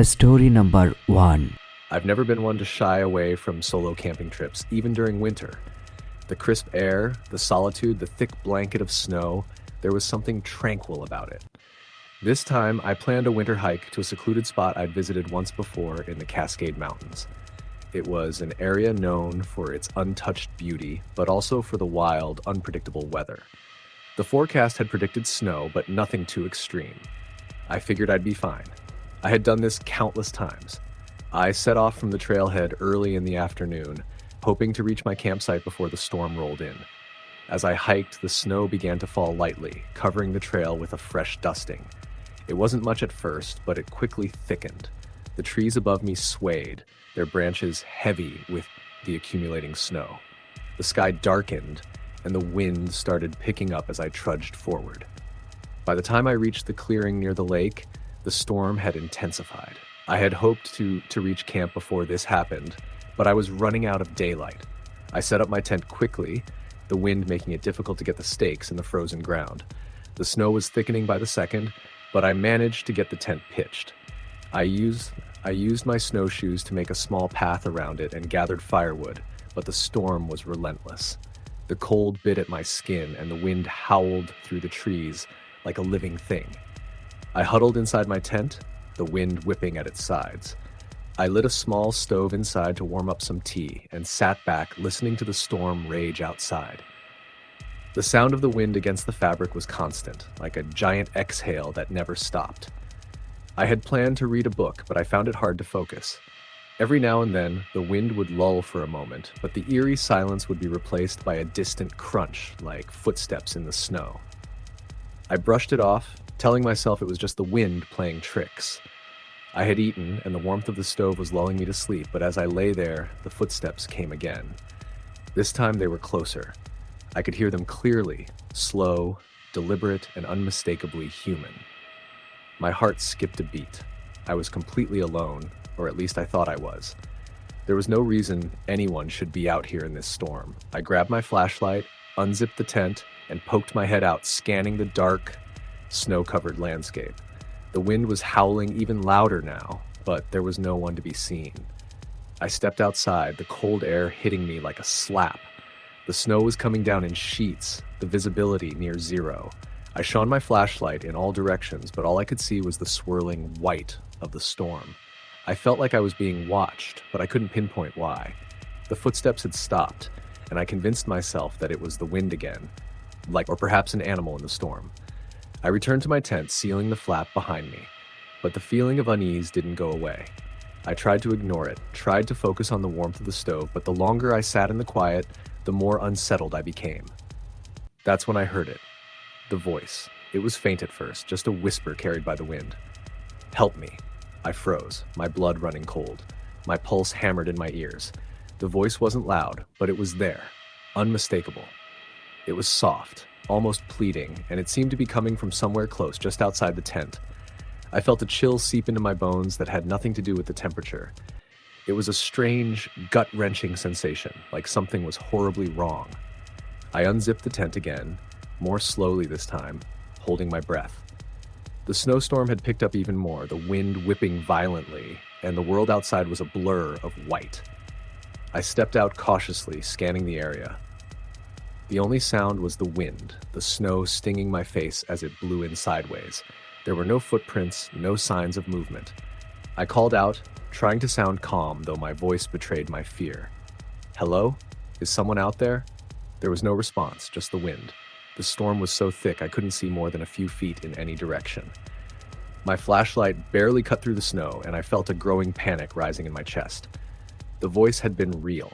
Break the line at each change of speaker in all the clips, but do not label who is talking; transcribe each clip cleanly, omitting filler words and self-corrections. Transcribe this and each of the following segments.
Story number 1.
I've never been one to shy away from solo camping trips, even during winter. The crisp air, the solitude, the thick blanket of snow, there was something tranquil about it. This time, I planned a winter hike to a secluded spot I'd visited once before in the Cascade Mountains. It was an area known for its untouched beauty, but also for the wild, unpredictable weather. The forecast had predicted snow, but nothing too extreme. I figured I'd be fine. I had done this countless times. I set off from the trailhead early in the afternoon, hoping to reach my campsite before the storm rolled in. As I hiked, the snow began to fall lightly, covering the trail with a fresh dusting. It wasn't much at first, but it quickly thickened. The trees above me swayed, their branches heavy with the accumulating snow. The sky darkened, and the wind started picking up as I trudged forward. By the time I reached the clearing near the lake, the storm had intensified. I had hoped to reach camp before this happened, but I was running out of daylight. I set up my tent quickly, the wind making it difficult to get the stakes in the frozen ground. The snow was thickening by the second, but I managed to get the tent pitched. I used my snowshoes to make a small path around it and gathered firewood, but the storm was relentless. The cold bit at my skin and the wind howled through the trees like a living thing. I huddled inside my tent, the wind whipping at its sides. I lit a small stove inside to warm up some tea and sat back listening to the storm rage outside. The sound of the wind against the fabric was constant, like a giant exhale that never stopped. I had planned to read a book, but I found it hard to focus. Every now and then, the wind would lull for a moment, but the eerie silence would be replaced by a distant crunch, like footsteps in the snow. I brushed it off, telling myself it was just the wind playing tricks. I had eaten, and the warmth of the stove was lulling me to sleep, but as I lay there, the footsteps came again. This time they were closer. I could hear them clearly, slow, deliberate, and unmistakably human. My heart skipped a beat. I was completely alone, or at least I thought I was. There was no reason anyone should be out here in this storm. I grabbed my flashlight, unzipped the tent, and poked my head out, scanning the dark, snow-covered landscape. The wind was howling even louder now, but there was no one to be seen. I stepped outside, the cold air hitting me like a slap. The snow was coming down in sheets, the visibility near zero. I shone my flashlight in all directions, but all I could see was the swirling white of the storm. I felt like I was being watched, but I couldn't pinpoint why. The footsteps had stopped, and I convinced myself that it was the wind again, or perhaps an animal in the storm. I returned to my tent, sealing the flap behind me, but the feeling of unease didn't go away. I tried to ignore it, tried to focus on the warmth of the stove, but the longer I sat in the quiet, the more unsettled I became. That's when I heard it. The voice. It was faint at first, just a whisper carried by the wind. "Help me." I froze, my blood running cold. My pulse hammered in my ears. The voice wasn't loud, but it was there, unmistakable. It was soft, almost pleading, and it seemed to be coming from somewhere close, just outside the tent. I felt a chill seep into my bones that had nothing to do with the temperature. It was a strange, gut-wrenching sensation, like something was horribly wrong. I unzipped the tent again, more slowly this time, holding my breath. The snowstorm had picked up even more, the wind whipping violently, and the world outside was a blur of white. I stepped out cautiously, scanning the area. The only sound was the wind, the snow stinging my face as it blew in sideways. There were no footprints, no signs of movement. I called out, trying to sound calm, though my voice betrayed my fear. "Hello? Is someone out there?" There was no response, just the wind. The storm was so thick I couldn't see more than a few feet in any direction. My flashlight barely cut through the snow, and I felt a growing panic rising in my chest. The voice had been real.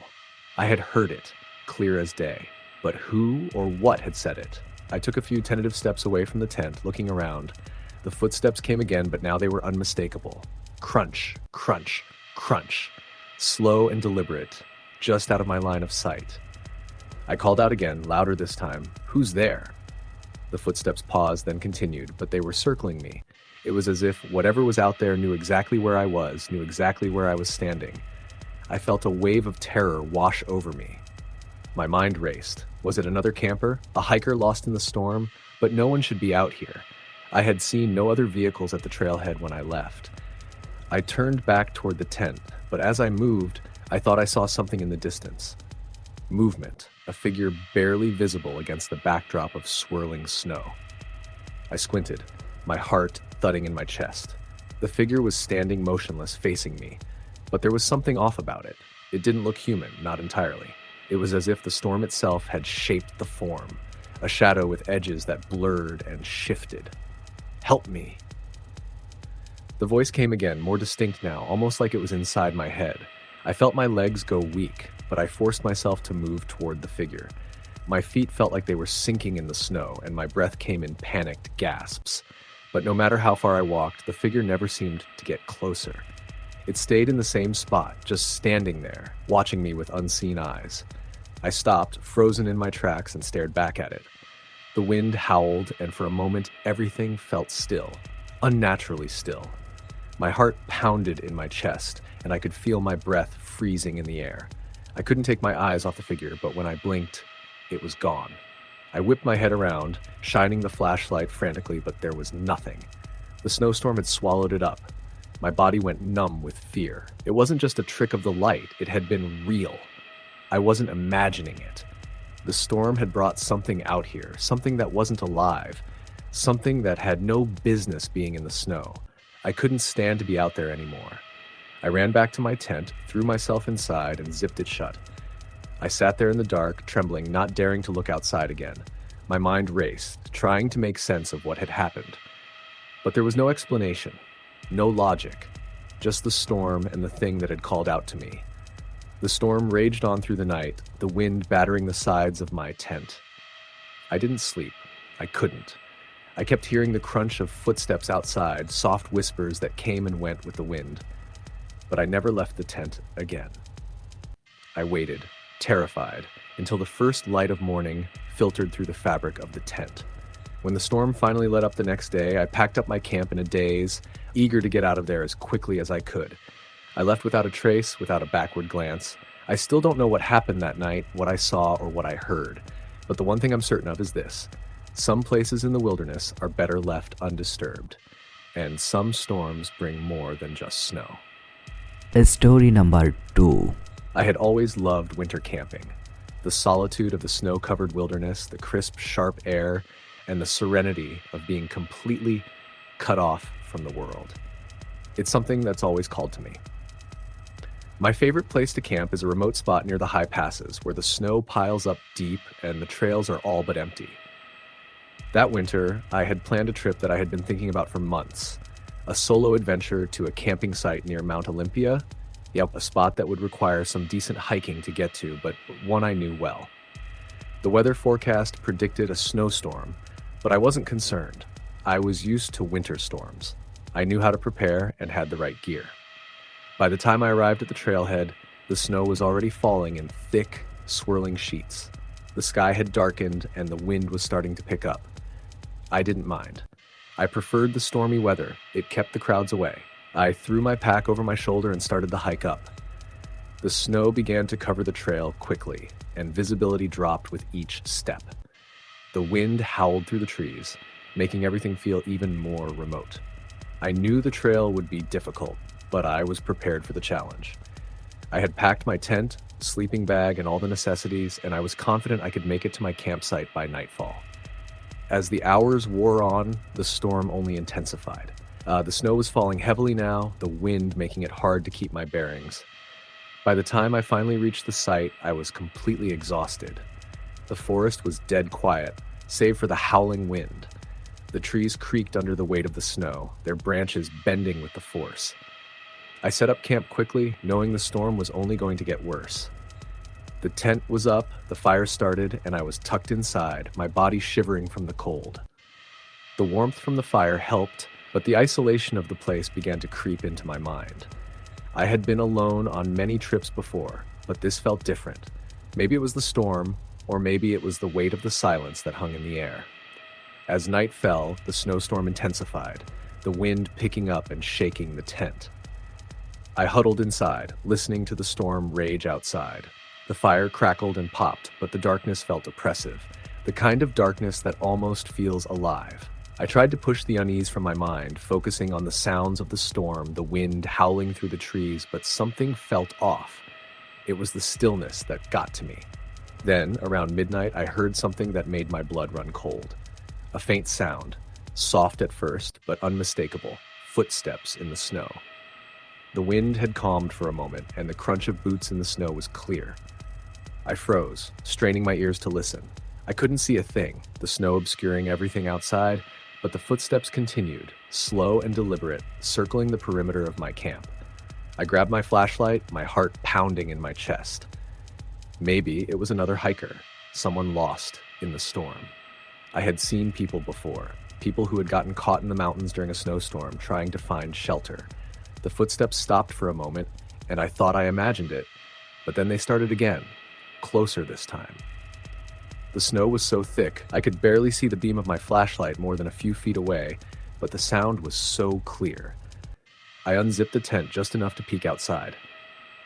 I had heard it, clear as day. But who or what had said it? I took a few tentative steps away from the tent, looking around. The footsteps came again, but now they were unmistakable. Crunch, crunch, crunch. Slow and deliberate, just out of my line of sight. I called out again, louder this time. "Who's there?" The footsteps paused, then continued, but they were circling me. It was as if whatever was out there knew exactly where I was, knew exactly where I was standing. I felt a wave of terror wash over me. My mind raced. Was it another camper? A hiker lost in the storm? But no one should be out here. I had seen no other vehicles at the trailhead when I left. I turned back toward the tent, but as I moved, I thought I saw something in the distance. Movement, a figure barely visible against the backdrop of swirling snow. I squinted, my heart thudding in my chest. The figure was standing motionless, facing me, but there was something off about it. It didn't look human, not entirely. It was as if the storm itself had shaped the form, a shadow with edges that blurred and shifted. "Help me." The voice came again, more distinct now, almost like it was inside my head. I felt my legs go weak, but I forced myself to move toward the figure. My feet felt like they were sinking in the snow, and my breath came in panicked gasps. But no matter how far I walked, the figure never seemed to get closer. It stayed in the same spot, just standing there, watching me with unseen eyes. I stopped, frozen in my tracks, and stared back at it. The wind howled, and for a moment, everything felt still, unnaturally still. My heart pounded in my chest, and I could feel my breath freezing in the air. I couldn't take my eyes off the figure, but when I blinked, it was gone. I whipped my head around, shining the flashlight frantically, but there was nothing. The snowstorm had swallowed it up. My body went numb with fear. It wasn't just a trick of the light, it had been real. I wasn't imagining it. The storm had brought something out here, something that wasn't alive, something that had no business being in the snow. I couldn't stand to be out there anymore. I ran back to my tent, threw myself inside, and zipped it shut. I sat there in the dark, trembling, not daring to look outside again. My mind raced, trying to make sense of what had happened. But there was no explanation, no logic, just the storm and the thing that had called out to me. The storm raged on through the night, the wind battering the sides of my tent. I didn't sleep. I couldn't. I kept hearing the crunch of footsteps outside, soft whispers that came and went with the wind. But I never left the tent again. I waited, terrified, until the first light of morning filtered through the fabric of the tent. When the storm finally let up the next day, I packed up my camp in a daze, eager to get out of there as quickly as I could. I left without a trace, without a backward glance. I still don't know what happened that night, what I saw, or what I heard. But the one thing I'm certain of is this. Some places in the wilderness are better left undisturbed. And some storms bring more than just snow.
Story number 2.
I had always loved winter camping. The solitude of the snow-covered wilderness, the crisp, sharp air, and the serenity of being completely cut off from the world. It's something that's always called to me. My favorite place to camp is a remote spot near the high passes where the snow piles up deep and the trails are all but empty. That winter, I had planned a trip that I had been thinking about for months. A solo adventure to a camping site near Mount Olympia. Yep, a spot that would require some decent hiking to get to, but one I knew well. The weather forecast predicted a snowstorm, but I wasn't concerned. I was used to winter storms. I knew how to prepare and had the right gear. By the time I arrived at the trailhead, the snow was already falling in thick, swirling sheets. The sky had darkened and the wind was starting to pick up. I didn't mind. I preferred the stormy weather. It kept the crowds away. I threw my pack over my shoulder and started the hike up. The snow began to cover the trail quickly, and visibility dropped with each step. The wind howled through the trees, making everything feel even more remote. I knew the trail would be difficult, but I was prepared for the challenge. I had packed my tent, sleeping bag, and all the necessities, and I was confident I could make it to my campsite by nightfall. As the hours wore on, the storm only intensified. The snow was falling heavily now, the wind making it hard to keep my bearings. By the time I finally reached the site, I was completely exhausted. The forest was dead quiet, save for the howling wind. The trees creaked under the weight of the snow, their branches bending with the force. I set up camp quickly, knowing the storm was only going to get worse. The tent was up, the fire started, and I was tucked inside, my body shivering from the cold. The warmth from the fire helped, but the isolation of the place began to creep into my mind. I had been alone on many trips before, but this felt different. Maybe it was the storm, or maybe it was the weight of the silence that hung in the air. As night fell, the snowstorm intensified, the wind picking up and shaking the tent. I huddled inside, listening to the storm rage outside. The fire crackled and popped, but the darkness felt oppressive, the kind of darkness that almost feels alive. I tried to push the unease from my mind, focusing on the sounds of the storm, the wind howling through the trees, but something felt off. It was the stillness that got to me. Then, around midnight, I heard something that made my blood run cold. A faint sound, soft at first, but unmistakable, footsteps in the snow. The wind had calmed for a moment, and the crunch of boots in the snow was clear. I froze, straining my ears to listen. I couldn't see a thing, the snow obscuring everything outside, but the footsteps continued, slow and deliberate, circling the perimeter of my camp. I grabbed my flashlight, my heart pounding in my chest. Maybe it was another hiker, someone lost in the storm. I had seen people before, people who had gotten caught in the mountains during a snowstorm, trying to find shelter. The footsteps stopped for a moment, and I thought I imagined it, but then they started again, closer this time. The snow was so thick, I could barely see the beam of my flashlight more than a few feet away, but the sound was so clear. I unzipped the tent just enough to peek outside.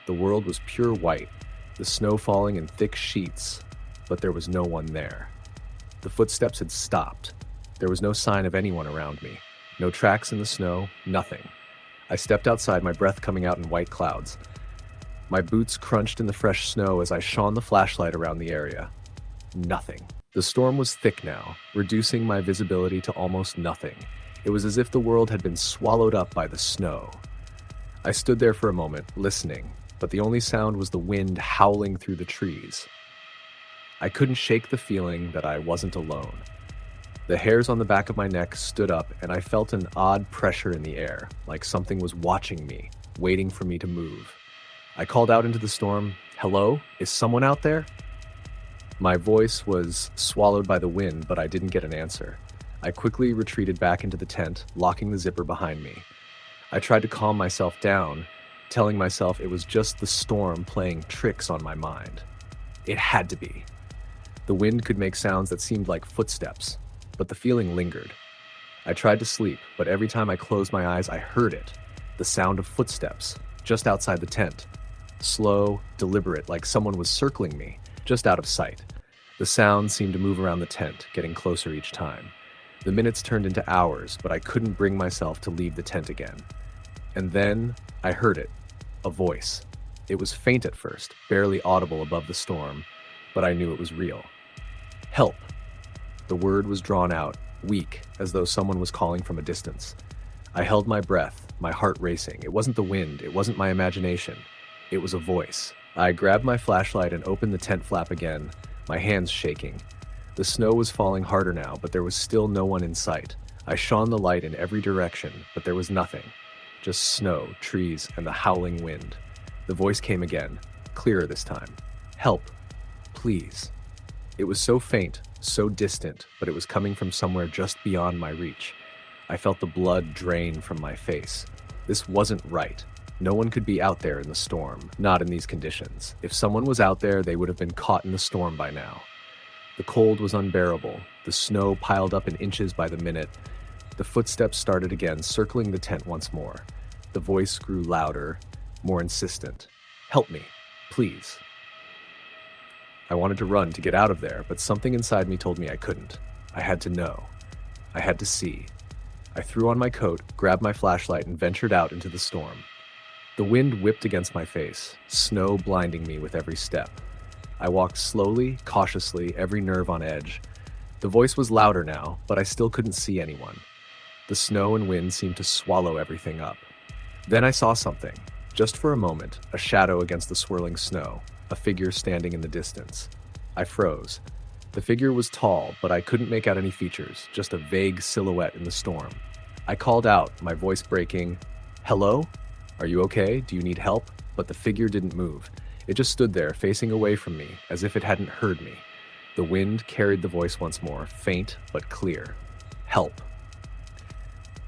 The world was pure white, the snow falling in thick sheets, but there was no one there. The footsteps had stopped. There was no sign of anyone around me. No tracks in the snow, nothing. I stepped outside, my breath coming out in white clouds. My boots crunched in the fresh snow as I shone the flashlight around the area. Nothing. The storm was thick now, reducing my visibility to almost nothing. It was as if the world had been swallowed up by the snow. I stood there for a moment, listening, but the only sound was the wind howling through the trees. I couldn't shake the feeling that I wasn't alone. The hairs on the back of my neck stood up, and I felt an odd pressure in the air, like something was watching me, waiting for me to move. I called out into the storm, "Hello? Is someone out there?" My voice was swallowed by the wind, but I didn't get an answer. I quickly retreated back into the tent, locking the zipper behind me. I tried to calm myself down, telling myself it was just the storm playing tricks on my mind. It had to be. The wind could make sounds that seemed like footsteps, but the feeling lingered. I tried to sleep, but every time I closed my eyes, I heard it. The sound of footsteps, just outside the tent. Slow, deliberate, like someone was circling me, just out of sight. The sound seemed to move around the tent, getting closer each time. The minutes turned into hours, but I couldn't bring myself to leave the tent again. And then I heard it, a voice. It was faint at first, barely audible above the storm, but I knew it was real. "Help." The word was drawn out, weak, as though someone was calling from a distance. I held my breath, my heart racing. It wasn't the wind, it wasn't my imagination. It was a voice. I grabbed my flashlight and opened the tent flap again, my hands shaking. The snow was falling harder now, but there was still no one in sight. I shone the light in every direction, but there was nothing. Just snow, trees, and the howling wind. The voice came again, clearer this time. "Help, please." It was so faint, so distant, but it was coming from somewhere just beyond my reach. I felt the blood drain from my face. This wasn't right. No one could be out there in the storm, not in these conditions. If someone was out there, they would have been caught in the storm by now. The cold was unbearable. The snow piled up in inches by the minute. The footsteps started again, circling the tent once more. The voice grew louder, more insistent. "Help me, please." I wanted to run to get out of there, but something inside me told me I couldn't. I had to know. I had to see. I threw on my coat, grabbed my flashlight, and ventured out into the storm. The wind whipped against my face, snow blinding me with every step. I walked slowly, cautiously, every nerve on edge. The voice was louder now, but I still couldn't see anyone. The snow and wind seemed to swallow everything up. Then I saw something. Just for a moment, a shadow against the swirling snow, a figure standing in the distance. I froze. The figure was tall, but I couldn't make out any features, just a vague silhouette in the storm. I called out, my voice breaking, "Hello? Are you okay? Do you need help?" But the figure didn't move. It just stood there, facing away from me, as if it hadn't heard me. The wind carried the voice once more, faint but clear. "Help."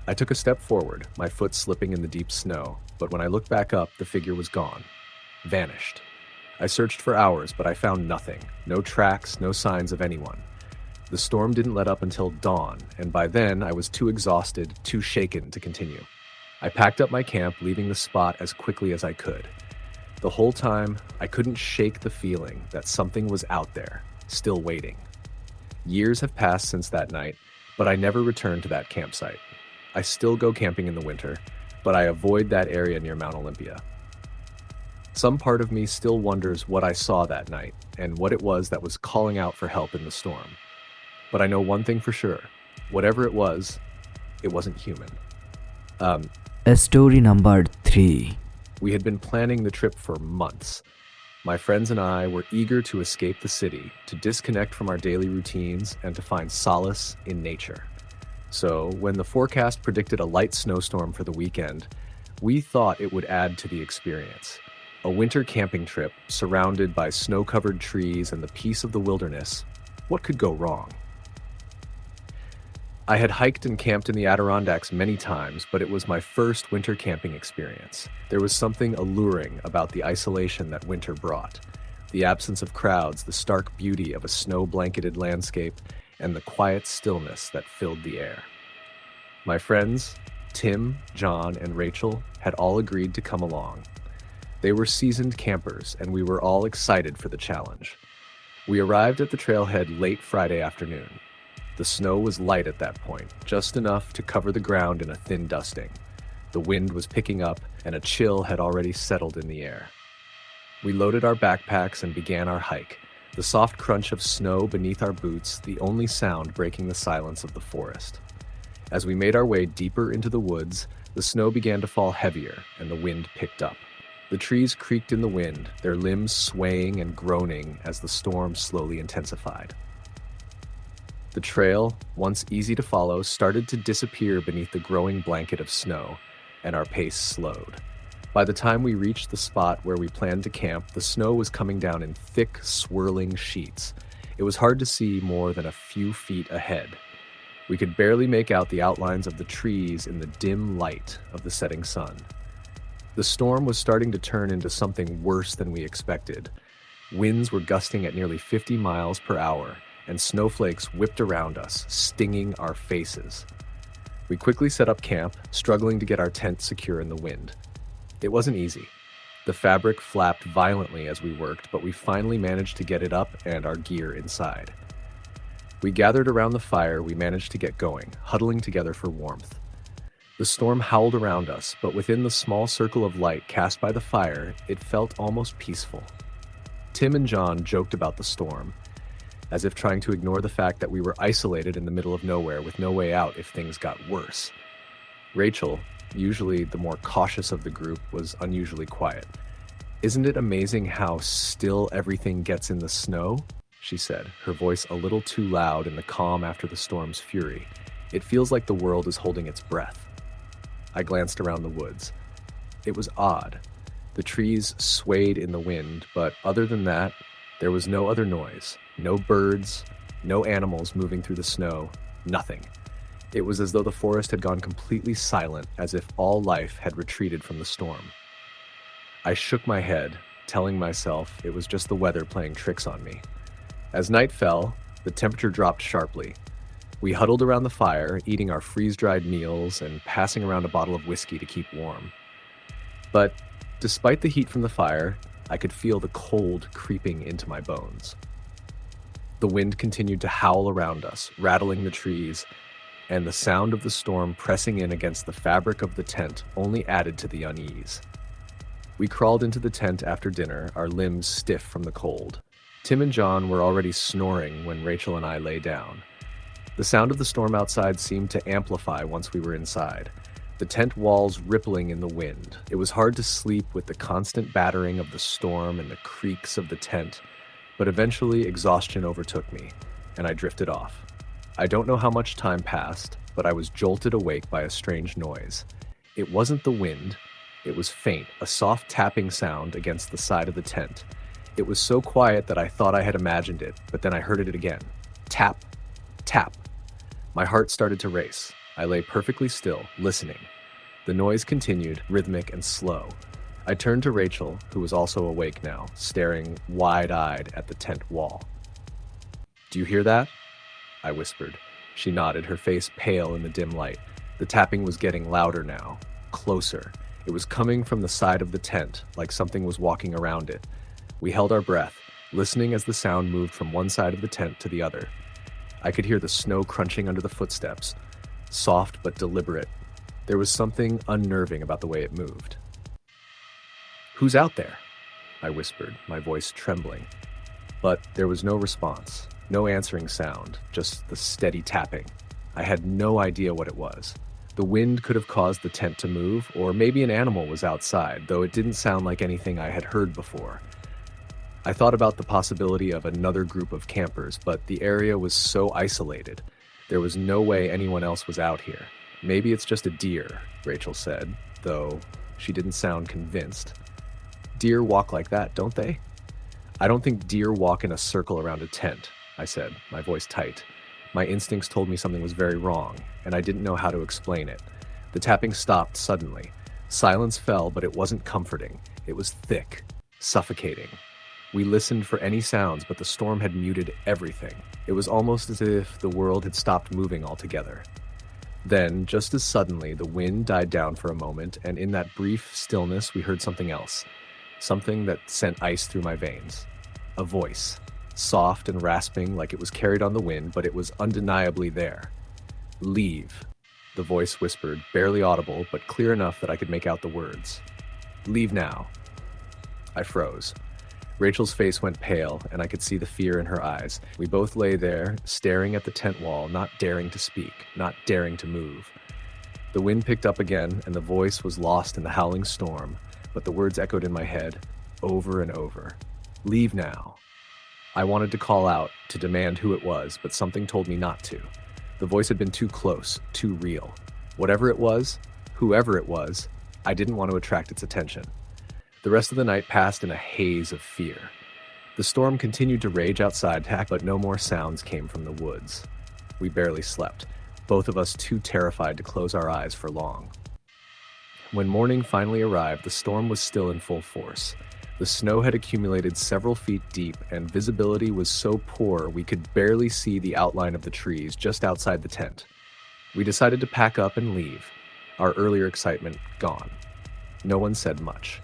I took a step forward, my foot slipping in the deep snow, but when I looked back up, the figure was gone. Vanished. I searched for hours, but I found nothing. No tracks, no signs of anyone. The storm didn't let up until dawn, and by then I was too exhausted, too shaken to continue. I packed up my camp, leaving the spot as quickly as I could. The whole time, I couldn't shake the feeling that something was out there, still waiting. Years have passed since that night, But I never return to that campsite. I still go camping in the winter, but I avoid that area near Mount Olympia. Some part of me still wonders what I saw that night and what it was that was calling out for help in the storm. But I know one thing for sure. Whatever it wasn't human.
Story number 3.
We had been planning the trip for months. My friends and I were eager to escape the city, to disconnect from our daily routines, and to find solace in nature. So, when the forecast predicted a light snowstorm for the weekend, we thought it would add to the experience. A winter camping trip, surrounded by snow-covered trees and the peace of the wilderness. What could go wrong? I had hiked and camped in the Adirondacks many times, but it was my first winter camping experience. There was something alluring about the isolation that winter brought. The absence of crowds, the stark beauty of a snow-blanketed landscape, and the quiet stillness that filled the air. My friends, Tim, John, and Rachel, had all agreed to come along. They were seasoned campers, and we were all excited for the challenge. We arrived at the trailhead late Friday afternoon. The snow was light at that point, just enough to cover the ground in a thin dusting. The wind was picking up, and a chill had already settled in the air. We loaded our backpacks and began our hike, the soft crunch of snow beneath our boots the only sound breaking the silence of the forest. As we made our way deeper into the woods, the snow began to fall heavier, and the wind picked up. The trees creaked in the wind, their limbs swaying and groaning as the storm slowly intensified. The trail, once easy to follow, started to disappear beneath the growing blanket of snow, and our pace slowed. By the time we reached the spot where we planned to camp, the snow was coming down in thick, swirling sheets. It was hard to see more than a few feet ahead. We could barely make out the outlines of the trees in the dim light of the setting sun. The storm was starting to turn into something worse than we expected. Winds were gusting at nearly 50 miles per hour, and snowflakes whipped around us, stinging our faces. We quickly set up camp, struggling to get our tent secure in the wind. It wasn't easy. The fabric flapped violently as we worked, but we finally managed to get it up and our gear inside. We gathered around the fire we managed to get going, huddling together for warmth. The storm howled around us, but within the small circle of light cast by the fire, it felt almost peaceful. Tim and John joked about the storm, as if trying to ignore the fact that we were isolated in the middle of nowhere with no way out if things got worse. Rachel, usually the more cautious of the group, was unusually quiet. "Isn't it amazing how still everything gets in the snow?" she said, her voice a little too loud in the calm after the storm's fury. "It feels like the world is holding its breath." I glanced around the woods. It was odd. The trees swayed in the wind, but other than that, there was no other noise. No birds, no animals moving through the snow, nothing. It was as though the forest had gone completely silent, as if all life had retreated from the storm. I shook my head, telling myself it was just the weather playing tricks on me. As night fell, the temperature dropped sharply. We huddled around the fire, eating our freeze-dried meals and passing around a bottle of whiskey to keep warm. But despite the heat from the fire, I could feel the cold creeping into my bones. The wind continued to howl around us, rattling the trees, and the sound of the storm pressing in against the fabric of the tent only added to the unease. We crawled into the tent after dinner, our limbs stiff from the cold. Tim and John were already snoring when Rachel and I lay down. The sound of the storm outside seemed to amplify once we were inside, the tent walls rippling in the wind. It was hard to sleep with the constant battering of the storm and the creaks of the tent, but eventually exhaustion overtook me, and I drifted off. I don't know how much time passed, but I was jolted awake by a strange noise. It wasn't the wind. It was faint, a soft tapping sound against the side of the tent. It was so quiet that I thought I had imagined it, but then I heard it again. Tap, tap. My heart started to race. I lay perfectly still, listening. The noise continued, rhythmic and slow. I turned to Rachel, who was also awake now, staring wide-eyed at the tent wall. "Do you hear that?" I whispered. She nodded, her face pale in the dim light. The tapping was getting louder now, closer. It was coming from the side of the tent, like something was walking around it. We held our breath, listening as the sound moved from one side of the tent to the other. I could hear the snow crunching under the footsteps, soft but deliberate. There was something unnerving about the way it moved. "Who's out there?" I whispered, my voice trembling. But there was no response, no answering sound, just the steady tapping. I had no idea what it was. The wind could have caused the tent to move, or maybe an animal was outside, though it didn't sound like anything I had heard before. I thought about the possibility of another group of campers, but the area was so isolated. There was no way anyone else was out here. "Maybe it's just a deer," Rachel said, though she didn't sound convinced. "Deer walk like that, don't they?" "I don't think deer walk in a circle around a tent," I said, my voice tight. My instincts told me something was very wrong, and I didn't know how to explain it. The tapping stopped suddenly. Silence fell, but it wasn't comforting. It was thick, suffocating. We listened for any sounds, but the storm had muted everything. It was almost as if the world had stopped moving altogether. Then, just as suddenly, the wind died down for a moment, and in that brief stillness, we heard something else. Something that sent ice through my veins. A voice. Soft and rasping like it was carried on the wind, but it was undeniably there. "Leave," the voice whispered, barely audible, but clear enough that I could make out the words. "Leave now." I froze. Rachel's face went pale, and I could see the fear in her eyes. We both lay there, staring at the tent wall, not daring to speak, not daring to move. The wind picked up again, and the voice was lost in the howling storm, but the words echoed in my head, over and over. "Leave now." I wanted to call out, to demand who it was, but something told me not to. The voice had been too close, too real. Whatever it was, whoever it was, I didn't want to attract its attention. The rest of the night passed in a haze of fear. The storm continued to rage outside, but no more sounds came from the woods. We barely slept, both of us too terrified to close our eyes for long. When morning finally arrived, the storm was still in full force. The snow had accumulated several feet deep, and visibility was so poor we could barely see the outline of the trees just outside the tent. We decided to pack up and leave, our earlier excitement gone. No one said much.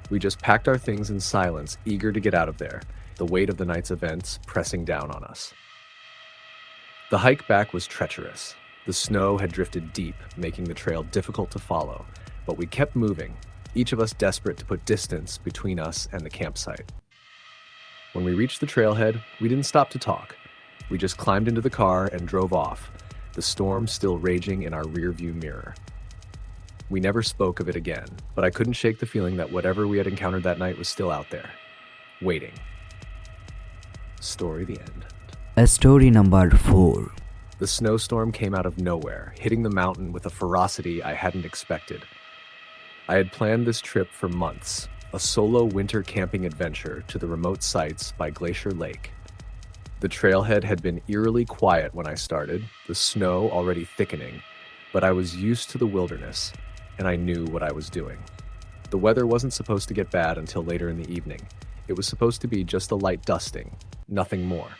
We just packed our things in silence, eager to get out of there, the weight of the night's events pressing down on us. The hike back was treacherous. The snow had drifted deep, making the trail difficult to follow, but we kept moving, each of us desperate to put distance between us and the campsite. When we reached the trailhead, we didn't stop to talk. We just climbed into the car and drove off, the storm still raging in our rearview mirror. We never spoke of it again, but I couldn't shake the feeling that whatever we had encountered that night was still out there, waiting. Story the end.
Story number 4.
The snowstorm came out of nowhere, hitting the mountain with a ferocity I hadn't expected. I had planned this trip for months, a solo winter camping adventure to the remote sites by Glacier Lake. The trailhead had been eerily quiet when I started, the snow already thickening, but I was used to the wilderness, and I knew what I was doing. The weather wasn't supposed to get bad until later in the evening. It was supposed to be just a light dusting, nothing more.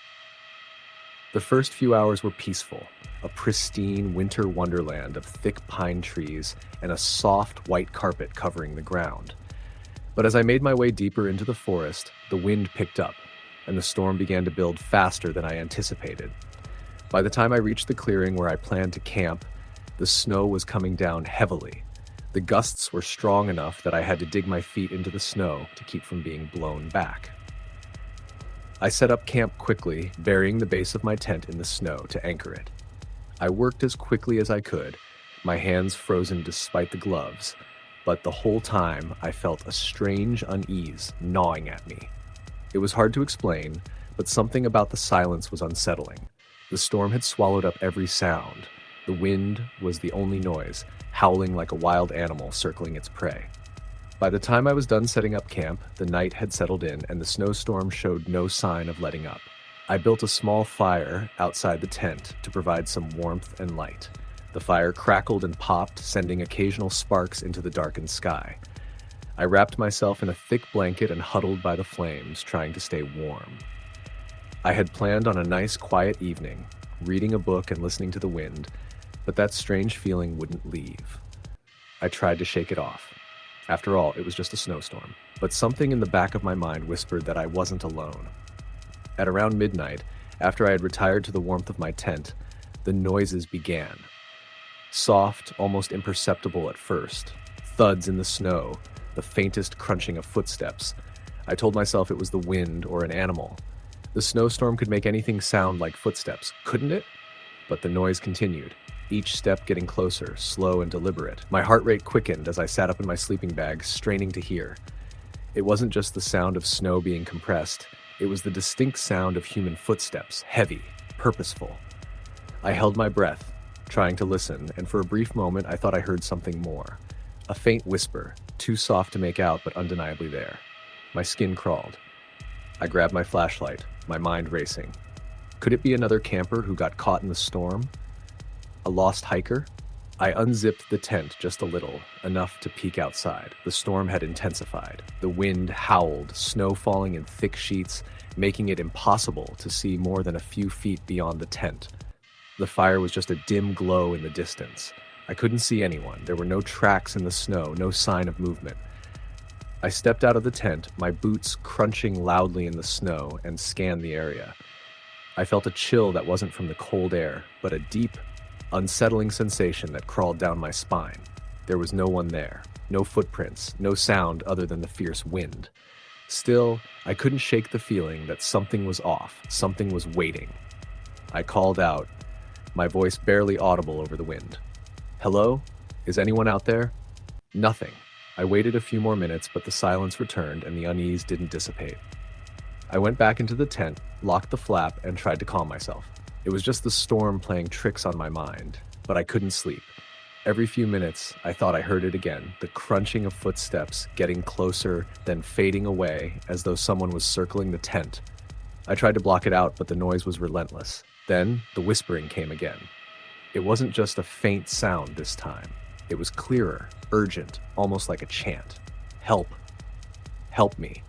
The first few hours were peaceful, a pristine winter wonderland of thick pine trees and a soft white carpet covering the ground. But as I made my way deeper into the forest, the wind picked up, and the storm began to build faster than I anticipated. By the time I reached the clearing where I planned to camp, the snow was coming down heavily. The gusts were strong enough that I had to dig my feet into the snow to keep from being blown back. I set up camp quickly, burying the base of my tent in the snow to anchor it. I worked as quickly as I could, my hands frozen despite the gloves, but the whole time I felt a strange unease gnawing at me. It was hard to explain, but something about the silence was unsettling. The storm had swallowed up every sound. The wind was the only noise, howling like a wild animal circling its prey. By the time I was done setting up camp, the night had settled in and the snowstorm showed no sign of letting up. I built a small fire outside the tent to provide some warmth and light. The fire crackled and popped, sending occasional sparks into the darkened sky. I wrapped myself in a thick blanket and huddled by the flames, trying to stay warm. I had planned on a nice quiet evening, reading a book and listening to the wind, but that strange feeling wouldn't leave. I tried to shake it off. After all, it was just a snowstorm, but something in the back of my mind whispered that I wasn't alone. At around midnight, After I had retired to the warmth of my tent, the noises began. Soft, almost imperceptible at first. Thuds in the snow, the faintest crunching of footsteps. I told myself it was the wind or an animal. The snowstorm could make anything sound like footsteps, couldn't it? But the noise continued, each step getting closer, slow and deliberate. My heart rate quickened as I sat up in my sleeping bag, straining to hear. It wasn't just the sound of snow being compressed, it was the distinct sound of human footsteps, heavy, purposeful. I held my breath, trying to listen, and for a brief moment I thought I heard something more. A faint whisper, too soft to make out but undeniably there. My skin crawled. I grabbed my flashlight, my mind racing. Could it be another camper who got caught in the storm? A lost hiker? I unzipped the tent just a little, enough to peek outside. The storm had intensified. The wind howled, snow falling in thick sheets, making it impossible to see more than a few feet beyond the tent. The fire was just a dim glow in the distance. I couldn't see anyone. There were no tracks in the snow, no sign of movement. I stepped out of the tent, my boots crunching loudly in the snow, and scanned the area. I felt a chill that wasn't from the cold air, but a deep, unsettling sensation that crawled down my spine. There was no one there, no footprints, no sound other than the fierce wind. Still, I couldn't shake the feeling that something was off, something was waiting. I called out, my voice barely audible over the wind. "Hello? Is anyone out there?" Nothing. I waited a few more minutes, but the silence returned and the unease didn't dissipate. I went back into the tent, locked the flap, and tried to calm myself. It was just the storm playing tricks on my mind, but I couldn't sleep. Every few minutes, I thought I heard it again, the crunching of footsteps getting closer, then fading away as though someone was circling the tent. I tried to block it out, but the noise was relentless. Then, the whispering came again. It wasn't just a faint sound this time. It was clearer, urgent, almost like a chant. Help. Help me.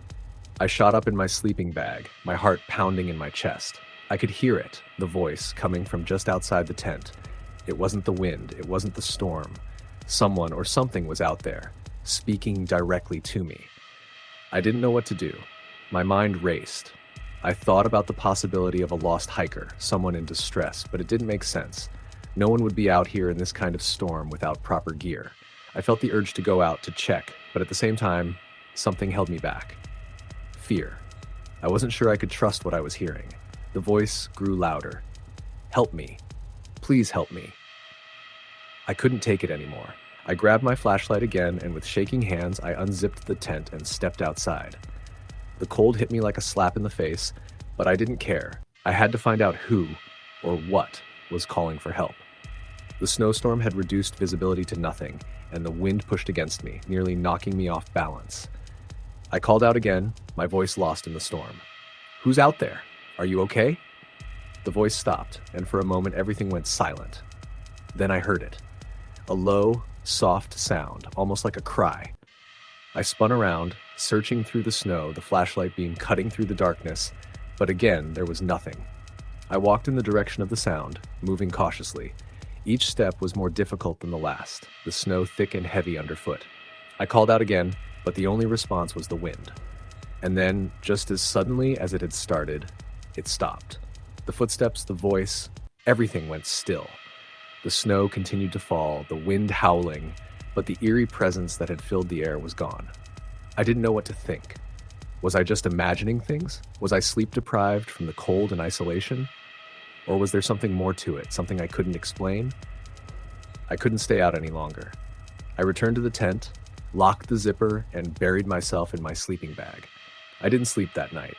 I shot up in my sleeping bag, my heart pounding in my chest. I could hear it, the voice, coming from just outside the tent. It wasn't the wind, it wasn't the storm. Someone or something was out there, speaking directly to me. I didn't know what to do. My mind raced. I thought about the possibility of a lost hiker, someone in distress, but it didn't make sense. No one would be out here in this kind of storm without proper gear. I felt the urge to go out to check, but at the same time, something held me back. Fear. I wasn't sure I could trust what I was hearing. The voice grew louder. Help me. Please help me. I couldn't take it anymore. I grabbed my flashlight again, and with shaking hands, I unzipped the tent and stepped outside. The cold hit me like a slap in the face, but I didn't care. I had to find out who, or what, was calling for help. The snowstorm had reduced visibility to nothing, and the wind pushed against me, nearly knocking me off balance. I called out again, my voice lost in the storm. "Who's out there? Are you okay?" The voice stopped, and for a moment everything went silent. Then I heard it. A low, soft sound, almost like a cry. I spun around, searching through the snow, the flashlight beam cutting through the darkness, but again there was nothing. I walked in the direction of the sound, moving cautiously. Each step was more difficult than the last, the snow thick and heavy underfoot. I called out again, but the only response was the wind. And then, just as suddenly as it had started, it stopped. The footsteps, the voice, everything went still. The snow continued to fall, the wind howling, but the eerie presence that had filled the air was gone. I didn't know what to think. Was I just imagining things? Was I sleep-deprived from the cold and isolation? Or was there something more to it, something I couldn't explain? I couldn't stay out any longer. I returned to the tent, locked the zipper, and buried myself in my sleeping bag. I didn't sleep that night.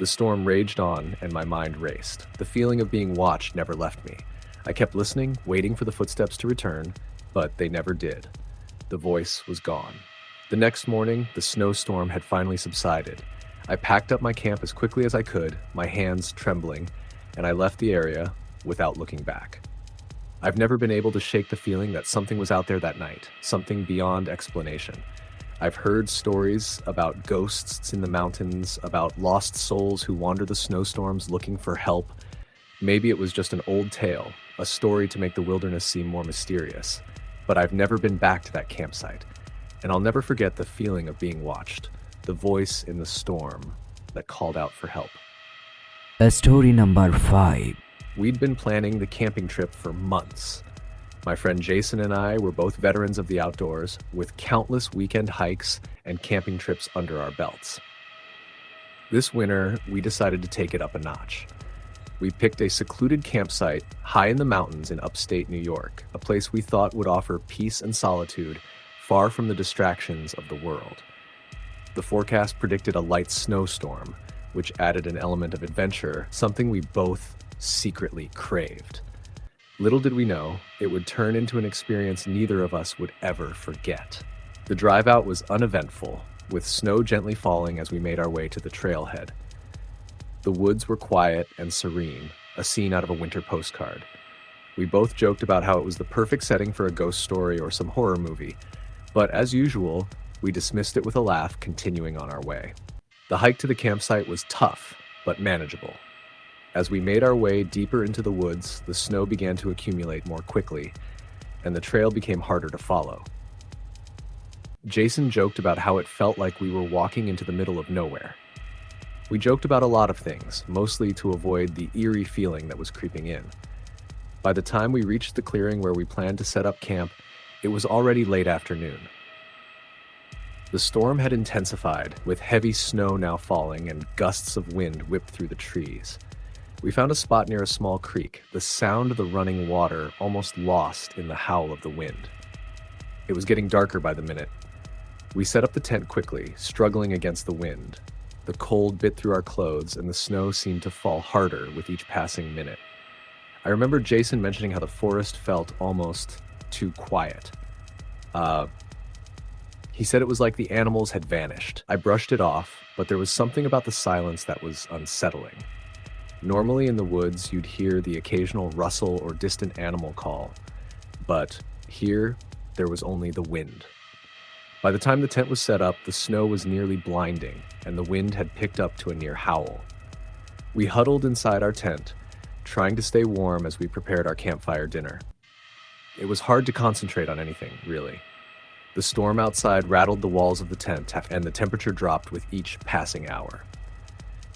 The storm raged on, and my mind raced. The feeling of being watched never left me. I kept listening, waiting for the footsteps to return, but they never did. The voice was gone. The next morning, the snowstorm had finally subsided. I packed up my camp as quickly as I could, my hands trembling, and I left the area without looking back. I've never been able to shake the feeling that something was out there that night, something beyond explanation. I've heard stories about ghosts in the mountains, about lost souls who wander the snowstorms looking for help. Maybe it was just an old tale, a story to make the wilderness seem more mysterious. But I've never been back to that campsite, and I'll never forget the feeling of being watched, the voice in the storm that called out for help.
Story number 5.
We'd been planning the camping trip for months. My friend Jason and I were both veterans of the outdoors, with countless weekend hikes and camping trips under our belts. This winter, we decided to take it up a notch. We picked a secluded campsite high in the mountains in upstate New York, a place we thought would offer peace and solitude, far from the distractions of the world. The forecast predicted a light snowstorm, which added an element of adventure, something we both secretly craved. Little did we know, it would turn into an experience neither of us would ever forget. The drive out was uneventful, with snow gently falling as we made our way to the trailhead. The woods were quiet and serene, a scene out of a winter postcard. We both joked about how it was the perfect setting for a ghost story or some horror movie, but as usual, we dismissed it with a laugh, continuing on our way. The hike to the campsite was tough, but manageable. As we made our way deeper into the woods, the snow began to accumulate more quickly, and the trail became harder to follow. Jason joked about how it felt like we were walking into the middle of nowhere. We joked about a lot of things, mostly to avoid the eerie feeling that was creeping in. By the time we reached the clearing where we planned to set up camp, it was already late afternoon. The storm had intensified, with heavy snow now falling and gusts of wind whipped through the trees. We found a spot near a small creek, the sound of the running water almost lost in the howl of the wind. It was getting darker by the minute. We set up the tent quickly, struggling against the wind. The cold bit through our clothes, and the snow seemed to fall harder with each passing minute. I remember Jason mentioning how the forest felt almost too quiet. He said it was like the animals had vanished. I brushed it off, but there was something about the silence that was unsettling. Normally in the woods, you'd hear the occasional rustle or distant animal call, but here, there was only the wind. By the time the tent was set up, the snow was nearly blinding, and the wind had picked up to a near howl. We huddled inside our tent, trying to stay warm as we prepared our campfire dinner. It was hard to concentrate on anything, really. The storm outside rattled the walls of the tent, and the temperature dropped with each passing hour.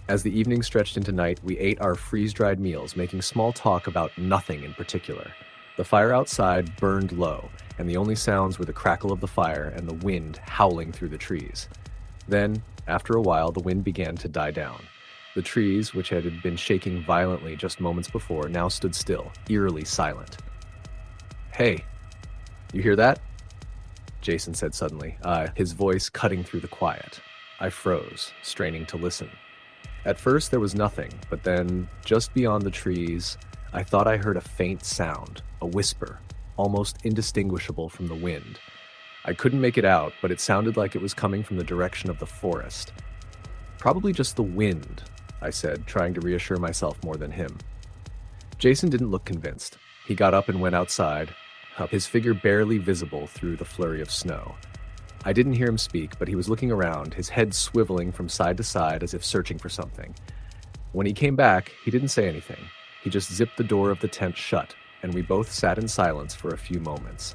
As the evening stretched into night, we ate our freeze-dried meals, making small talk about nothing in particular. The fire outside burned low, and the only sounds were the crackle of the fire and the wind howling through the trees. Then, after a while, the wind began to die down. The trees, which had been shaking violently just moments before, now stood still, eerily silent. "Hey, you hear that?" Jason said suddenly, his voice cutting through the quiet. I froze, straining to listen. At first there was nothing, but then, just beyond the trees, I thought I heard a faint sound, a whisper, almost indistinguishable from the wind. I couldn't make it out, but it sounded like it was coming from the direction of the forest. "Probably just the wind," I said, trying to reassure myself more than him. Jason didn't look convinced. He got up and went outside, his figure barely visible through the flurry of snow. I didn't hear him speak, but he was looking around, his head swiveling from side to side as if searching for something. When he came back, he didn't say anything. He just zipped the door of the tent shut, and we both sat in silence for a few moments.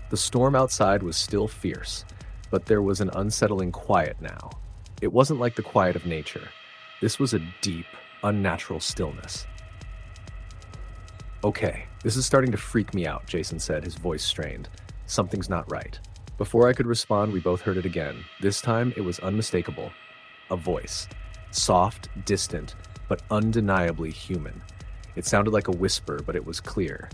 The storm outside was still fierce, but there was an unsettling quiet now. It wasn't like the quiet of nature. This was a deep, unnatural stillness. "Okay, this is starting to freak me out," Jason said, his voice strained. "Something's not right." Before I could respond, we both heard it again. This time, it was unmistakable. A voice. Soft, distant, but undeniably human. It sounded like a whisper, but it was clear.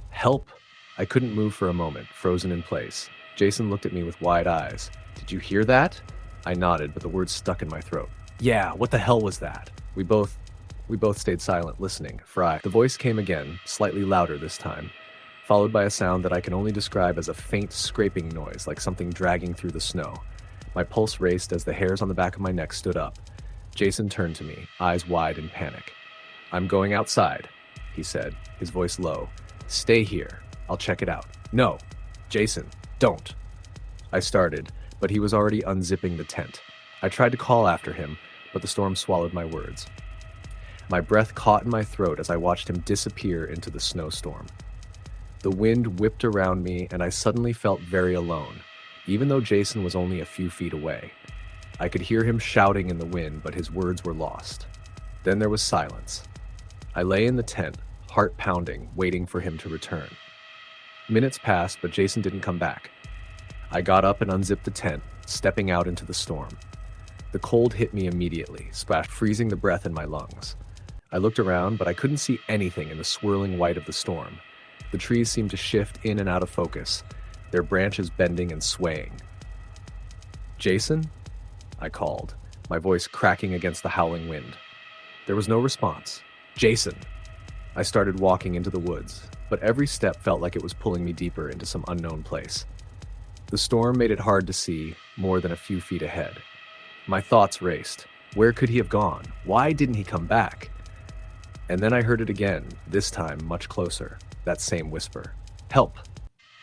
"Help!" I couldn't move for a moment, frozen in place. Jason looked at me with wide eyes. "Did you hear that?" I nodded, but the words stuck in my throat. "Yeah, what the hell was that?" We both stayed silent, listening. The voice came again, slightly louder this time, followed by a sound that I can only describe as a faint scraping noise, like something dragging through the snow. My pulse raced as the hairs on the back of my neck stood up. Jason turned to me, eyes wide in panic. "I'm going outside," he said, his voice low. "Stay here. I'll check it out." "No, Jason, don't." I started, but he was already unzipping the tent. I tried to call after him, but the storm swallowed my words. My breath caught in my throat as I watched him disappear into the snowstorm. The wind whipped around me, and I suddenly felt very alone, even though Jason was only a few feet away. I could hear him shouting in the wind, but his words were lost. Then there was silence. I lay in the tent, heart pounding, waiting for him to return. Minutes passed, but Jason didn't come back. I got up and unzipped the tent, stepping out into the storm. The cold hit me immediately, freezing the breath in my lungs. I looked around, but I couldn't see anything in the swirling white of the storm. The trees seemed to shift in and out of focus, their branches bending and swaying. "Jason?" I called, my voice cracking against the howling wind. There was no response. "Jason!" I started walking into the woods, but every step felt like it was pulling me deeper into some unknown place. The storm made it hard to see more than a few feet ahead. My thoughts raced. Where could he have gone? Why didn't he come back? And then I heard it again, this time much closer, that same whisper. "Help!"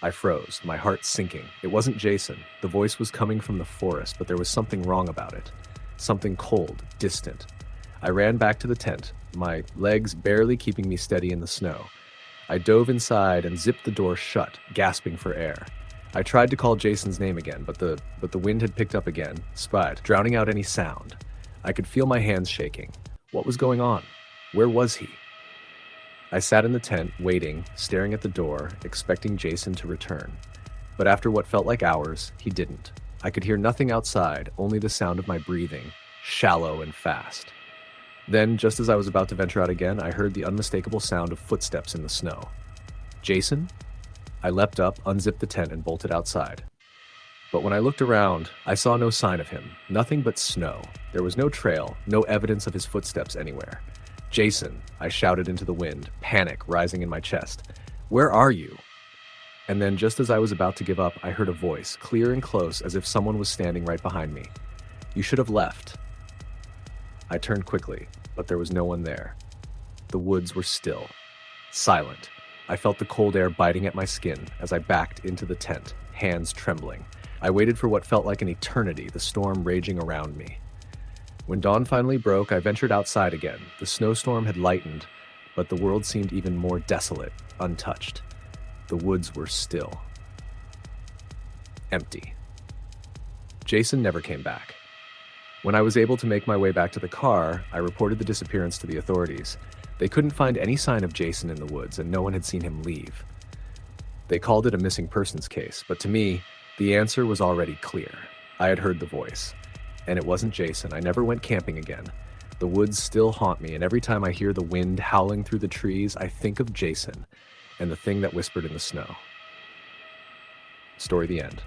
I froze, my heart sinking. It wasn't Jason. The voice was coming from the forest, but there was something wrong about it. Something cold, distant. I ran back to the tent, my legs barely keeping me steady in the snow. I dove inside and zipped the door shut, gasping for air. I tried to call Jason's name again, but the wind had picked up again, drowning out any sound. I could feel my hands shaking. What was going on? Where was he? I sat in the tent, waiting, staring at the door, expecting Jason to return. But after what felt like hours, he didn't. I could hear nothing outside, only the sound of my breathing, shallow and fast. Then, just as I was about to venture out again, I heard the unmistakable sound of footsteps in the snow. "Jason?" I leapt up, unzipped the tent, and bolted outside. But when I looked around, I saw no sign of him, nothing but snow. There was no trail, no evidence of his footsteps anywhere. "Jason," I shouted into the wind, panic rising in my chest. "Where are you?" And then, just as I was about to give up, I heard a voice, clear and close, as if someone was standing right behind me. "You should have left." I turned quickly, but there was no one there. The woods were still, silent. I felt the cold air biting at my skin as I backed into the tent, hands trembling. I waited for what felt like an eternity, the storm raging around me. When dawn finally broke, I ventured outside again. The snowstorm had lightened, but the world seemed even more desolate, untouched. The woods were still. Empty. Jason never came back. When I was able to make my way back to the car, I reported the disappearance to the authorities. They couldn't find any sign of Jason in the woods, and no one had seen him leave. They called it a missing persons case, but to me, the answer was already clear. I had heard the voice. And it wasn't Jason. I never went camping again. The woods still haunt me, and every time I hear the wind howling through the trees, I think of Jason and the thing that whispered in the snow. Story the end.